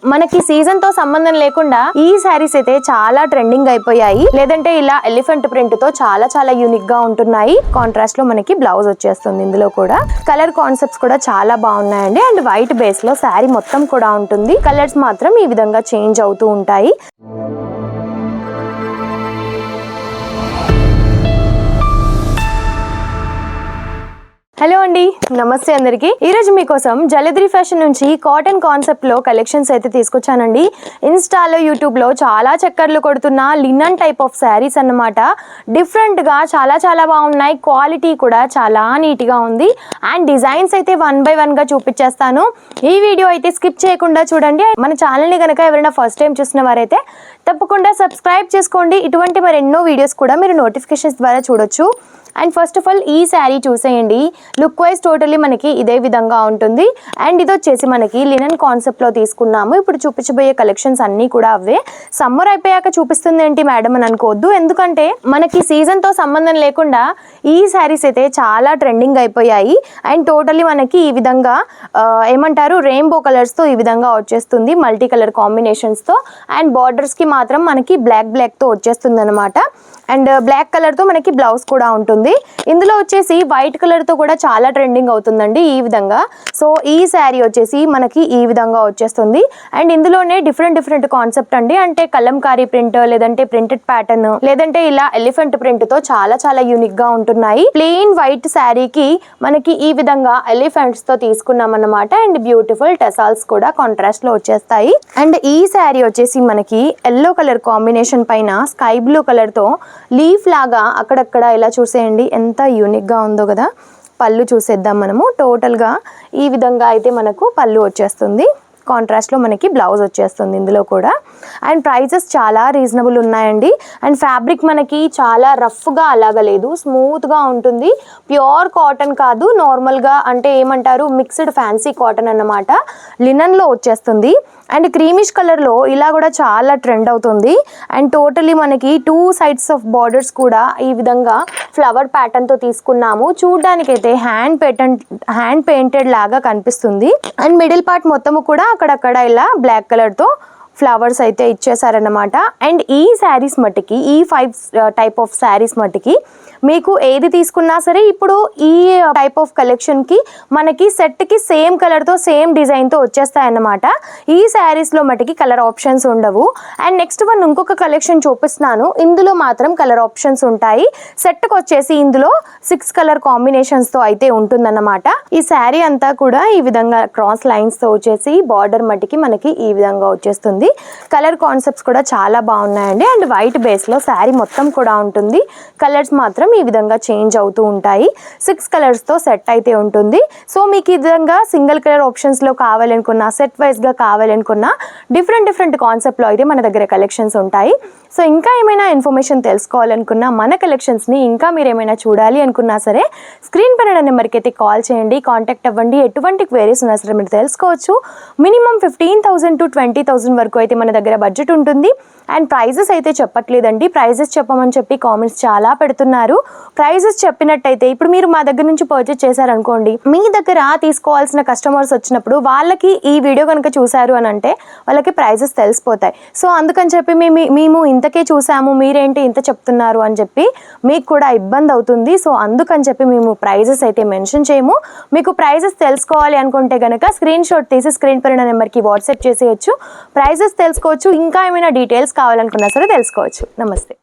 మనకి సీజన్ తో సంబంధం లేకుండా ఈ శారీస్ అయితే చాలా ట్రెండింగ్ అయిపోయాయి. లేదంటే ఇలా ఎలిఫెంట్ ప్రింట్ తో చాలా యూనిక్ గా ఉంటున్నాయి. కాంట్రాస్ట్ లో మనకి బ్లౌజ్ వచ్చేస్తుంది. ఇందులో కూడా కలర్ కాన్సెప్ట్స్ కూడా చాలా బాగున్నాయండి. అండ్ వైట్ బేస్ లో శారీ మొత్తం కూడా ఉంటుంది. కలర్స్ మాత్రం ఈ విధంగా చేంజ్ అవుతూ ఉంటాయి. హలో అండి, నమస్తే అందరికి. ఈ రోజు మీకోసం జలద్రి ఫ్యాషన్ నుంచి కాటన్ కాన్సెప్ట్ లో కలెక్షన్స్ అయితే తీసుకొచ్చానండి. ఇన్స్టాలో యూట్యూబ్ లో చాలా చక్కర్లు కొడుతున్న లినన్ టైప్ ఆఫ్ శారీస్ అన్నమాట. డిఫరెంట్ గా చాలా బాగున్నాయి. క్వాలిటీ కూడా చాలా నీట్ గా ఉంది. అండ్ డిజైన్స్ అయితే 1 by 1 గా చూపించేస్తాను. ఈ వీడియో అయితే స్కిప్ చేయకుండా చూడండి. మన ఛానల్ ని కనుక ఎవరైనా ఫస్ట్ టైం చూసిన వారైతే తప్పకుండా సబ్స్క్రైబ్ చేసుకోండి. ఇటువంటి మరెన్నో వీడియోస్ కూడా మీరు నోటిఫికేషన్స్ ద్వారా చూడొచ్చు. అండ్ ఫస్ట్ ఆఫ్ ఆల్ ఈ శారీ చూసేయండి. లుక్ వైజ్ టోటలీ మనకి ఇదే విధంగా ఉంటుంది. అండ్ ఇది వచ్చేసి మనకి లినన్ కాన్సెప్ట్ లో తీసుకున్నాము. ఇప్పుడు చూపించబోయే కలెక్షన్స్ అన్నీ కూడా అవే. సమ్మర్ అయిపోయాక చూపిస్తుంది ఏంటి మేడం అని అనుకోవద్దు. ఎందుకంటే మనకి సీజన్ తో సంబంధం లేకుండా ఈ శారీస్ అయితే చాలా ట్రెండింగ్ అయిపోయాయి. అండ్ టోటలీ మనకి ఈ విధంగా ఏమంటారు రెయిన్బో కలర్స్ తో ఈ విధంగా వచ్చేస్తుంది. మల్టీ కలర్ కాంబినేషన్స్ తో. అండ్ బార్డర్స్ కి మాత్రం మనకి బ్లాక్ తో వచ్చేస్తుంది అనమాట. అండ్ బ్లాక్ కలర్ తో మనకి బ్లౌజ్ కూడా ఉంటుంది. ఇందులో వచ్చేసి వైట్ కలర్ తో కూడా చాలా ట్రెండింగ్ అవుతుందండి ఈ విధంగా. సో ఈ శారీ వచ్చేసి మనకి ఈ విధంగా వచ్చేస్తుంది. అండ్ ఇందులోనే డిఫరెంట్ కాన్సెప్ట్ అండి. అంటే కలంకారీ ప్రింట్, లేదంటే ప్రింటెడ్ ప్యాటర్న్, లేదంటే ఇలా ఎలిఫెంట్ ప్రింట్ తో చాలా యూనిక్ గా ఉంటున్నాయి. ప్లెయిన్ వైట్ శారీకి మనకి ఈ విధంగా ఎలిఫెంట్స్ తో తీసుకున్నాం అన్నమాట. అండ్ బ్యూటిఫుల్ టెసాల్స్ కూడా కాంట్రాస్ట్ లో వచ్చేస్తాయి. అండ్ ఈ శారీ వచ్చేసి మనకి ఎల్లో కలర్ కాంబినేషన్ పైన స్కై బ్లూ కలర్ తో లీఫ్ లాగా అక్కడక్కడ ఇలా చూసేయండి ఎంత యూనిక్ గా ఉందో కదా. పళ్ళు చూసేద్దాం మనము. టోటల్ గా ఈ విధంగా అయితే మనకు పళ్ళు వచ్చేస్తుంది. కాంట్రాస్ట్ లో మనకి బ్లౌజ్ వచ్చేస్తుంది ఇందులో కూడా. అండ్ ప్రైజెస్ చాలా రీజనబుల్ ఉన్నాయండి. అండ్ ఫ్యాబ్రిక్ మనకి చాలా రఫ్ గా అలాగా లేదు, స్మూత్ గా ఉంటుంది. ప్యూర్ కాటన్ కాదు, నార్మల్ గా అంటే ఏమంటారు మిక్స్డ్ ఫ్యాన్సీ కాటన్ అన్నమాట. లినన్ లో వచ్చేస్తుంది. అండ్ క్రీమిష్ కలర్ లో ఇలా కూడా చాలా ట్రెండ్ అవుతుంది. అండ్ టోటలీ మనకి 2 sides ఆఫ్ బార్డర్స్ కూడా ఈ విధంగా ఫ్లవర్ ప్యాటర్న్ తో తీసుకున్నాము. చూడడానికైతే హ్యాండ్ పెయింటెడ్ లాగా కనిపిస్తుంది. అండ్ మిడిల్ పార్ట్ మొత్తము కూడా అక్కడక్కడ ఇలా బ్లాక్ కలర్ తో ఫ్లవర్స్ అయితే ఇచ్చేసారన్నమాట. అండ్ ఈ శారీస్ మట్టికి, ఈ 5 టైప్ ఆఫ్ శారీస్ మట్టికి మీకు ఏది తీసుకున్నా సరే ఇప్పుడు ఈ టైప్ ఆఫ్ కలెక్షన్ కి మనకి సెట్ కి సేమ్ కలర్ తో సేమ్ డిజైన్ తో వచ్చేస్తాయి అన్నమాట. ఈ శారీస్ లో మట్టికి కలర్ ఆప్షన్స్ ఉండవు. అండ్ నెక్స్ట్ వన్ ఇంకొక కలెక్షన్ చూపిస్తున్నాను. ఇందులో మాత్రం కలర్ ఆప్షన్స్ ఉంటాయి. సెట్ కి వచ్చేసి ఇందులో 6 కలర్ కాంబినేషన్స్ తో అయితే ఉంటుందన్నమాట. ఈ శారీ అంతా కూడా ఈ విధంగా క్రాస్ లైన్స్ తో వచ్చేసి బార్డర్ మట్టికి మనకి ఈ విధంగా వచ్చేస్తుంది. కలర్ కాన్సెప్ట్స్ కూడా చాలా బాగున్నాయండి. అండ్ వైట్ బేస్ లో శారీ మొత్తం కూడా ఉంటుంది. కలర్స్ మాత్రం ఈ విధంగా చేంజ్ అవుతూ ఉంటాయి. 6 కలర్స్ తో సెట్ అయితే ఉంటుంది. సో మీకు ఈ విధంగా సింగిల్ కలర్ ఆప్షన్స్ లో కావాలనుకున్నా, సెట్ వైజ్ గా కావాలనుకున్నా డిఫరెంట్ కాన్సెప్ట్ లో అయితే మన దగ్గర కలెక్షన్స్ ఉంటాయి. సో ఇంకా ఏమైనా ఇన్ఫర్మేషన్ తెలుసుకోవాలనుకున్నా, మన కలెక్షన్స్ ని ఇంకా మీరు ఏమైనా చూడాలి అనుకున్నా సరే స్క్రీన్ పైన నెంబర్కి అయితే కాల్ చేయండి, కాంటాక్ట్ అవ్వండి. ఎటువంటి క్వైరీస్ ఉన్నా సరే మీరు తెలుసుకోవచ్చు. మినిమం 15,000 to 20,000 వరకు అయితే మన దగ్గర బడ్జెట్ ఉంటుంది. అండ్ ప్రైజెస్ అయితే చెప్పట్లేదండి. ప్రైజెస్ చెప్పమని చెప్పి కామెంట్స్ చాలా పెడుతున్నారు. ప్రైజెస్ చెప్పినట్టయితే ఇప్పుడు మీరు మా దగ్గర నుంచి పర్చేస్ చేశారనుకోండి, మీ దగ్గర తీసుకోవాల్సిన కస్టమర్స్ వచ్చినప్పుడు వాళ్ళకి ఈ వీడియో కనుక చూసారు అని అంటే వాళ్ళకి ప్రైజెస్ తెలిసిపోతాయి. సో అందుకని చెప్పి మేము ఇంతకే చూసాము, మీరేంటి ఇంత చెప్తున్నారు అని చెప్పి మీకు కూడా ఇబ్బంది అవుతుంది. సో అందుకని చెప్పి మేము ప్రైజెస్ అయితే మెన్షన్ చేయము. మీకు ప్రైజెస్ తెలుసుకోవాలి అనుకుంటే కనుక స్క్రీన్ షాట్ తీసి స్క్రీన్ పైన నెంబర్కి వాట్సాప్ చేసేయచ్చు. ప్రైజెస్ తెలుసుకోవచ్చు. ఇంకా ఏమైనా డీటెయిల్స్ కావాలనుకున్నా సరే తెలుసుకోవచ్చు. నమస్తే.